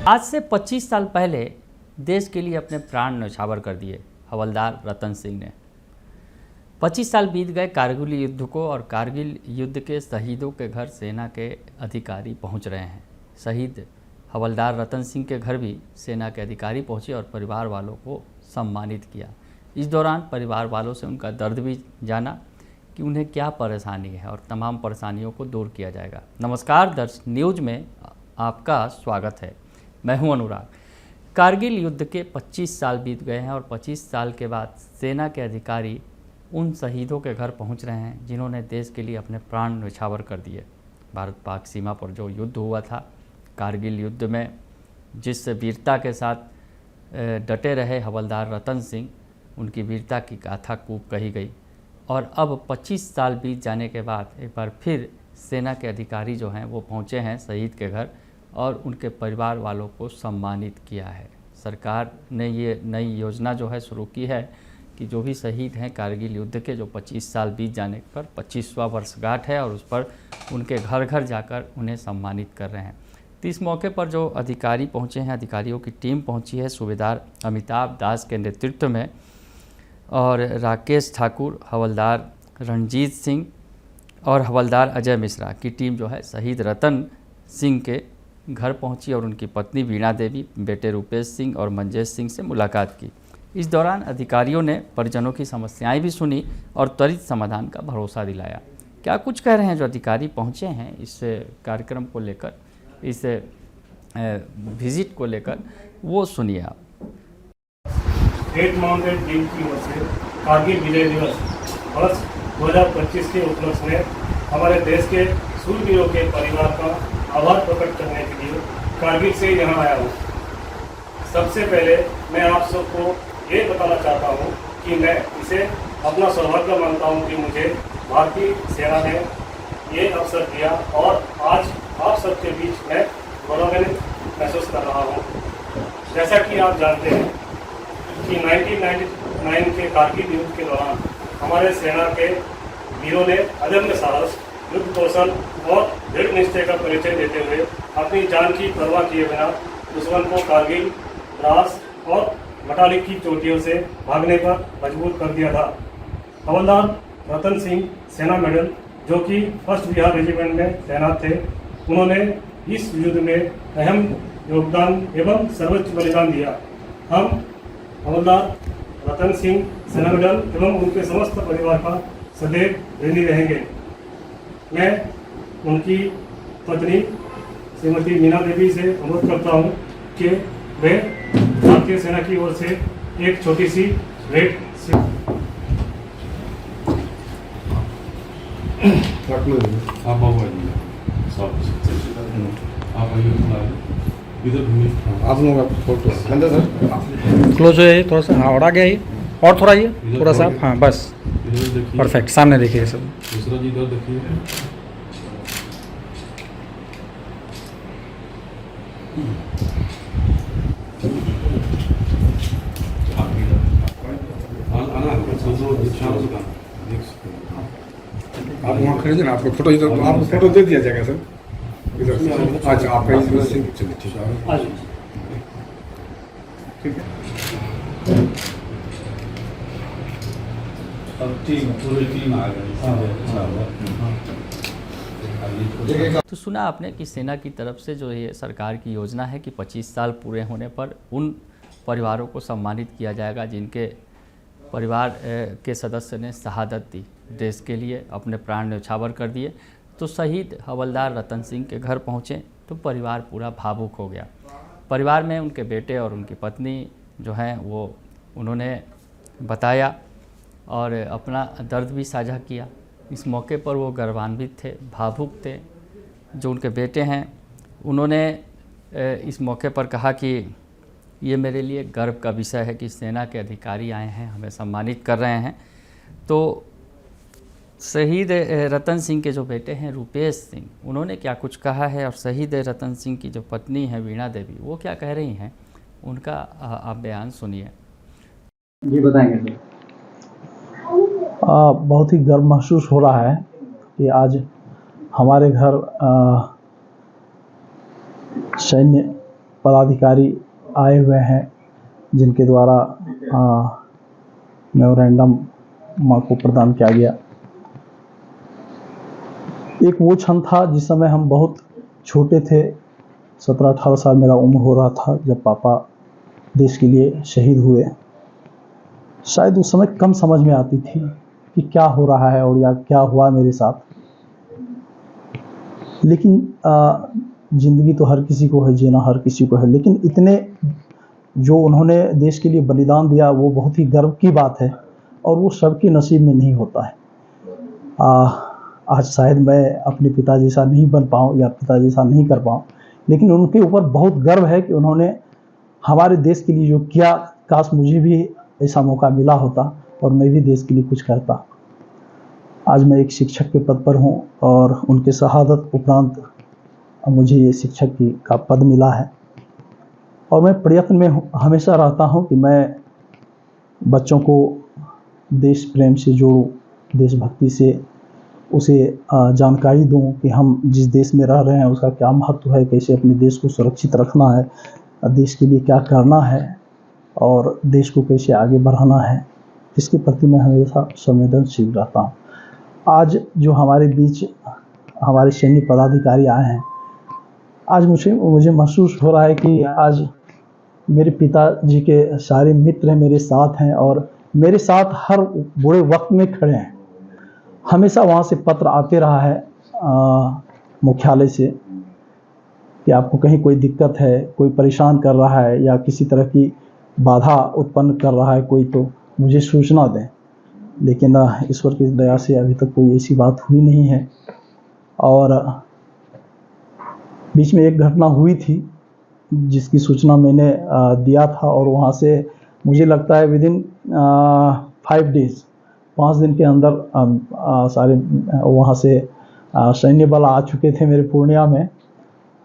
आज से 25 साल पहले देश के लिए अपने प्राण न्यौछावर कर दिए हवलदार रतन सिंह ने। 25 साल बीत गए कारगिल युद्ध को और कारगिल युद्ध के शहीदों के घर सेना के अधिकारी पहुंच रहे हैं। शहीद हवलदार रतन सिंह के घर भी सेना के अधिकारी पहुंचे और परिवार वालों को सम्मानित किया। इस दौरान परिवार वालों से उनका दर्द भी जाना कि उन्हें क्या परेशानी है और तमाम परेशानियों को दूर किया जाएगा। नमस्कार, दर्शक न्यूज़ में आपका स्वागत है। मैं हूं अनुराग। कारगिल युद्ध के 25 साल बीत गए हैं और 25 साल के बाद सेना के अधिकारी उन शहीदों के घर पहुंच रहे हैं जिन्होंने देश के लिए अपने प्राण न्यौछावर कर दिए। भारत पाक सीमा पर जो युद्ध हुआ था, कारगिल युद्ध में जिस वीरता के साथ डटे रहे हवलदार रतन सिंह, उनकी वीरता की गाथा खूब कही गई। और अब 25 साल बीत जाने के बाद एक बार फिर सेना के अधिकारी जो हैं वो पहुंचे हैं शहीद के घर और उनके परिवार वालों को सम्मानित किया है। सरकार ने ये नई योजना जो है शुरू की है कि जो भी शहीद हैं कारगिल युद्ध के, जो 25 साल बीत जाने पर 25वां वर्षगांठ है और उस पर उनके घर घर जाकर उन्हें सम्मानित कर रहे हैं। तो इस मौके पर जो अधिकारी पहुंचे हैं, अधिकारियों की टीम पहुंची है सूबेदार अमिताभ दास के नेतृत्व में, और राकेश ठाकुर, हवलदार रणजीत सिंह और हवलदार अजय मिश्रा की टीम जो है शहीद रतन सिंह के घर पहुंची और उनकी पत्नी वीणा देवी, बेटे रूपेश सिंह और मंजेश सिंह से मुलाकात की। इस दौरान अधिकारियों ने परिजनों की समस्याएं भी सुनी और त्वरित समाधान का भरोसा दिलाया। क्या कुछ कह रहे हैं जो अधिकारी पहुंचे हैं इस कार्यक्रम को लेकर, इस विजिट को लेकर, वो सुनिए आप। 8 माउंटेन टीम की ओर से कारगिल विजय दिवस वर्ष 2025 के उपलक्ष्य में हमारे देश के शूरवीरों के परिवार का आभार प्रकट करने के लिए कारगिल से यहाँ आया हूँ। सबसे पहले मैं आप सबको ये बताना चाहता हूँ कि मैं इसे अपना सौभाग्य मानता हूँ कि मुझे भारतीय सेना ने ये अवसर दिया और आज आप सबके बीच मैं गौरवान्वित महसूस कर रहा हूँ। जैसा कि आप जानते हैं कि 1999 के कारगिल युद्ध के दौरान हमारे सेना के वीरों ने अदम्य साहस, युद्ध कौशल और दृढ़ निश्चय का परिचय देते हुए अपनी जान की परवाह किए बिना दुश्मन को कारगिल, द्रास और बटाली की चोटियों से भागने पर मजबूर कर दिया था। हवलदार रतन सिंह सेना मेडल, जो कि 1st बिहार रेजिमेंट में तैनात थे, उन्होंने इस युद्ध में अहम योगदान एवं सर्वोच्च बलिदान दिया। हम हवलदार रतन सिंह सेना मेडल एवं उनके समस्त परिवार का सदैव ऋणी रहेंगे। मैं उनकी पत्नी श्रीमती वीणा देवी से अनुरोध करता हूं कि वे भारतीय सेना की ओर से एक छोटी सी भेंट आप लोगों का फोटो अंदर सर क्लोज हो जाइए, थोड़ा सा। हाँ, और आगे आइए और थोड़ा आइए, थोड़ा सा। हाँ बस, परफेक्ट। सामने देखिए सब। दूसरा जी इधर देखिए। आप वहाँ खड़े थे ना, आपको फोटो इधर, आपको फोटो दे दिया जाएगा सर इधर से। अच्छा, आपका इधर से चलिए, ठीक है, ठीक है। पूरी टीम आ गई। तो सुना आपने कि सेना की तरफ से जो ये सरकार की योजना है कि 25 साल पूरे होने पर उन परिवारों को सम्मानित किया जाएगा जिनके परिवार के सदस्य ने शहादत दी, देश के लिए अपने प्राण न्यौछावर कर दिए। तो शहीद हवलदार रतन सिंह के घर पहुँचे तो परिवार पूरा भावुक हो गया। परिवार में उनके बेटे और उनकी पत्नी जो हैं वो उन्होंने बताया और अपना दर्द भी साझा किया। इस मौके पर वो गर्वान्वित थे, भावुक थे। जो उनके बेटे हैं उन्होंने इस मौके पर कहा कि ये मेरे लिए गर्व का विषय है कि सेना के अधिकारी आए हैं, हमें सम्मानित कर रहे हैं। तो शहीद रतन सिंह के जो बेटे हैं रूपेश सिंह, उन्होंने क्या कुछ कहा है और शहीद रतन सिंह की जो पत्नी है वीणा देवी, वो क्या कह रही हैं, उनका आप बयान सुनिए। जी बताएंगे। बहुत ही गर्व महसूस हो रहा है कि आज हमारे घर सैन्य पदाधिकारी आए हुए हैं जिनके द्वारा मेमोरेंडम माँ को प्रदान किया गया। एक वो क्षण था जिस समय हम बहुत छोटे थे, 17-18 साल मेरा उम्र हो रहा था जब पापा देश के लिए शहीद हुए। शायद उस समय कम समझ में आती थी कि क्या हो रहा है और या क्या हुआ मेरे साथ। लेकिन ज़िंदगी तो हर किसी को है, जीना हर किसी को है, लेकिन इतने जो उन्होंने देश के लिए बलिदान दिया वो बहुत ही गर्व की बात है और वो सबके नसीब में नहीं होता है। आज शायद मैं अपने पिता जैसा नहीं बन पाऊँ या पिता जैसा नहीं कर पाऊँ, लेकिन उनके ऊपर बहुत गर्व है कि उन्होंने हमारे देश के लिए जो किया। काश मुझे भी ऐसा मौका मिला होता और मैं भी देश के लिए कुछ करता। आज मैं एक शिक्षक के पद पर हूँ और उनके शहादत उपरांत मुझे ये शिक्षक का पद मिला है और मैं प्रयत्न में हमेशा रहता हूँ कि मैं बच्चों को देश प्रेम से जोड़ूँ, देशभक्ति से उसे जानकारी दूँ कि हम जिस देश में रह रहे हैं उसका क्या महत्व है, कैसे अपने देश को सुरक्षित रखना है, देश के लिए क्या करना है और देश को कैसे आगे बढ़ाना है। इसके प्रति मैं हमेशा संवेदनशील रहता हूँ। आज जो हमारे बीच हमारे सैन्य पदाधिकारी आए हैं, आज मुझे महसूस हो रहा है कि आज मेरे पिताजी के सारे मित्र मेरे साथ हैं और मेरे साथ हर बुरे वक्त में खड़े हैं। हमेशा वहाँ से पत्र आते रहा है मुख्यालय से कि आपको कहीं कोई दिक्कत है, कोई परेशान कर रहा है या किसी तरह की बाधा उत्पन्न कर रहा है कोई, तो मुझे सूचना दें। लेकिन ईश्वर की दया से अभी तक कोई ऐसी बात हुई नहीं है। और बीच में एक घटना हुई थी जिसकी सूचना मैंने दिया था और वहाँ से मुझे लगता है विदिन 5 डेज़ 5 दिन के अंदर सारे वहाँ से सैन्य बल आ चुके थे मेरे पूर्णिया में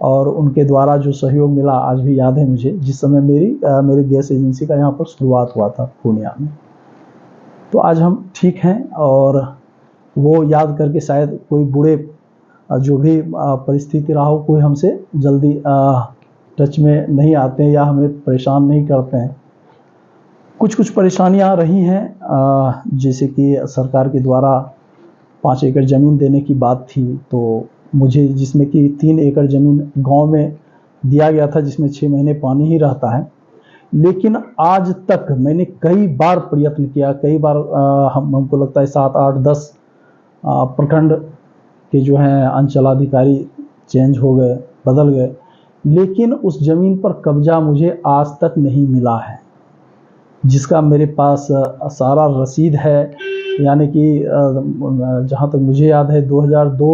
और उनके द्वारा जो सहयोग मिला आज भी याद है मुझे, जिस समय मेरे गैस एजेंसी का यहाँ पर शुरुआत हुआ था पूर्णिया में। तो आज हम ठीक हैं और वो याद करके शायद कोई बुरे जो भी परिस्थिति रहा हो, कोई हमसे जल्दी टच में नहीं आते हैं या हमें परेशान नहीं करते हैं। कुछ परेशानियां रही हैं, जैसे कि सरकार के द्वारा 5 एकड़ ज़मीन देने की बात थी, तो मुझे जिसमें कि 3 एकड़ ज़मीन गांव में दिया गया था जिसमें 6 महीने पानी ही रहता है। लेकिन आज तक मैंने कई बार प्रयत्न किया, कई बार हमको लगता है 7, 8, 10 प्रखंड के जो हैं अंचलाधिकारी चेंज हो गए, बदल गए, लेकिन उस ज़मीन पर कब्जा मुझे आज तक नहीं मिला है, जिसका मेरे पास सारा रसीद है। यानी कि जहाँ तक मुझे याद है 2002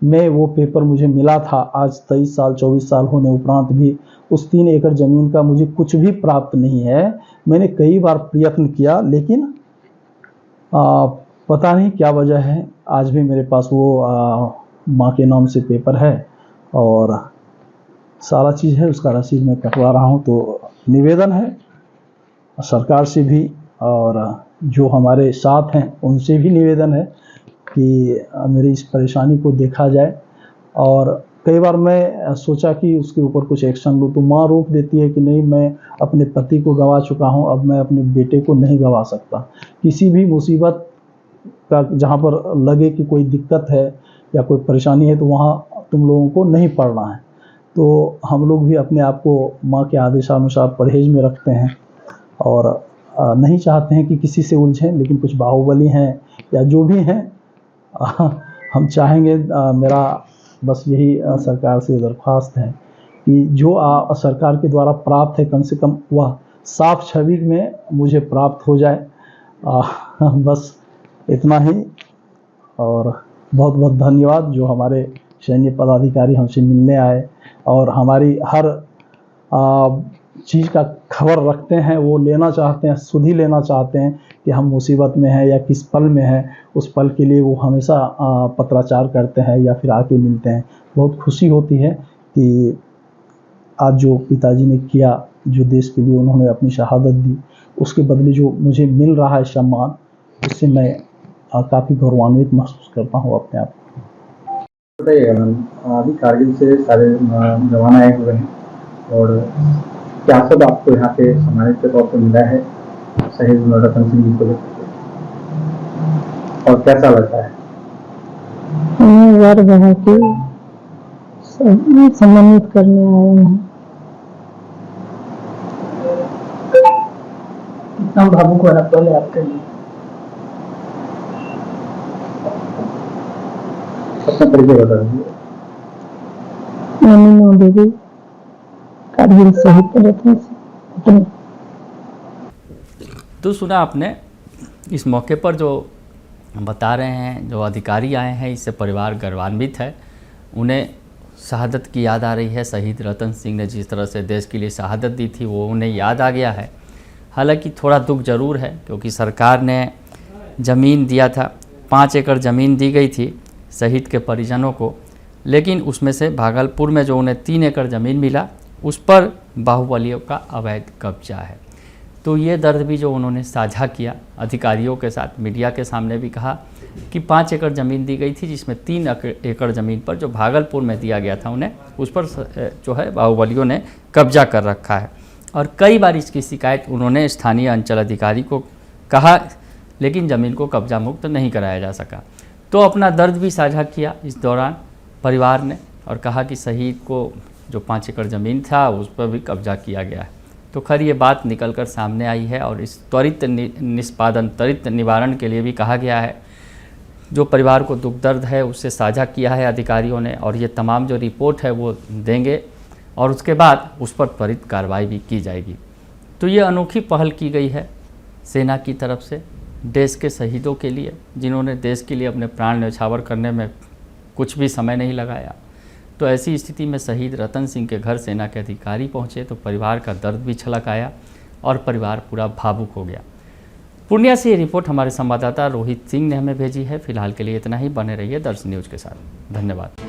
में वो पेपर मुझे मिला था। आज 23 साल 24 साल होने उपरांत भी उस 3 एकड़ ज़मीन का मुझे कुछ भी प्राप्त नहीं है। मैंने कई बार प्रयत्न किया लेकिन पता नहीं क्या वजह है, आज भी मेरे पास वो माँ के नाम से पेपर है और सारा चीज़ है, उसका रसीद मैं कटवा रहा हूँ। तो निवेदन है सरकार से भी और जो हमारे साथ हैं उनसे भी निवेदन है कि मेरी इस परेशानी को देखा जाए। और कई बार मैं सोचा कि उसके ऊपर कुछ एक्शन लूँ, तो माँ रोक देती है कि नहीं, मैं अपने पति को गंवा चुका हूँ, अब मैं अपने बेटे को नहीं गंवा सकता। किसी भी मुसीबत का जहाँ पर लगे कि कोई दिक्कत है या कोई परेशानी है तो वहाँ तुम लोगों को नहीं पड़ना है। तो हम लोग भी अपने आप को माँ के आदेशानुसार परहेज में रखते हैं और नहीं चाहते हैं कि किसी से उलझें, लेकिन कुछ बाहुबली हैं या जो भी हैं हम चाहेंगे, मेरा बस यही सरकार से दरख्वास्त है कि जो सरकार के द्वारा प्राप्त है कम से कम वह साफ छवि में मुझे प्राप्त हो जाए। बस इतना ही। और बहुत बहुत धन्यवाद जो हमारे सैन्य पदाधिकारी हमसे मिलने आए और हमारी हर चीज़ का खबर रखते हैं, वो लेना चाहते हैं, सुधि लेना चाहते हैं कि हम मुसीबत में हैं या किस पल में हैं। उस पल के लिए वो हमेशा पत्राचार करते हैं या फिर आके मिलते हैं। बहुत खुशी होती है कि आज जो पिताजी ने किया, जो देश के लिए उन्होंने अपनी शहादत दी, उसके बदले जो मुझे मिल रहा है सम्मान, उससे मैं काफ़ी गौरवान्वित महसूस करता हूँ अपने आप को। बताइएगा मैम, अभी कारगिल से सारे जवान आए हुए हैं और क्या सब आपको यहाँ पे सम्मानित के तौर पर मिला है शहीद रतन सिंह जी को लेकर और कैसा लगता है? हमें गर्व है कि सम्मानित करने आए हैं। कितना भावुक हो रहा पहले आपके लिए? अपना परिचय बता दीजिए। नमीना देवी, कारगिल शहीद रतन सिंह। तो सुना आपने, इस मौके पर जो बता रहे हैं, जो अधिकारी आए हैं, इससे परिवार गौरवान्वित है। उन्हें शहादत की याद आ रही है। शहीद रतन सिंह ने जिस तरह से देश के लिए शहादत दी थी वो उन्हें याद आ गया है। हालांकि थोड़ा दुख जरूर है क्योंकि सरकार ने ज़मीन दिया था, 5 एकड़ ज़मीन दी गई थी शहीद के परिजनों को, लेकिन उसमें से भागलपुर में जो उन्हें 3 एकड़ ज़मीन मिला उस पर बाहुबलियों का अवैध कब्जा है। तो ये दर्द भी जो उन्होंने साझा किया अधिकारियों के साथ, मीडिया के सामने भी कहा कि 5 एकड़ ज़मीन दी गई थी जिसमें 3 एकड़ ज़मीन पर जो भागलपुर में दिया गया था उन्हें, उस पर जो है बाहुबलियों ने कब्जा कर रखा है। और कई बार इसकी शिकायत उन्होंने स्थानीय अंचल अधिकारी को कहा, लेकिन ज़मीन को कब्जा मुक्त नहीं कराया जा सका। तो अपना दर्द भी साझा किया इस दौरान परिवार ने और कहा कि शहीद को जो 5 एकड़ ज़मीन था उस पर भी कब्जा किया गया है। तो खैर ये बात निकल कर सामने आई है और इस त्वरित निष्पादन, त्वरित निवारण के लिए भी कहा गया है। जो परिवार को दुख दर्द है उससे साझा किया है अधिकारियों ने और ये तमाम जो रिपोर्ट है वो देंगे और उसके बाद उस पर त्वरित कार्रवाई भी की जाएगी। तो ये अनोखी पहल की गई है सेना की तरफ से देश के शहीदों के लिए, जिन्होंने देश के लिए अपने प्राण न्यौछावर करने में कुछ भी समय नहीं लगाया। तो ऐसी स्थिति में शहीद रतन सिंह के घर सेना के अधिकारी पहुंचे तो परिवार का दर्द भी छलक आया और परिवार पूरा भावुक हो गया। पूर्णिया से ये रिपोर्ट हमारे संवाददाता रोहित सिंह ने हमें भेजी है। फिलहाल के लिए इतना ही। बने रहिए दर्शन न्यूज़ के साथ। धन्यवाद।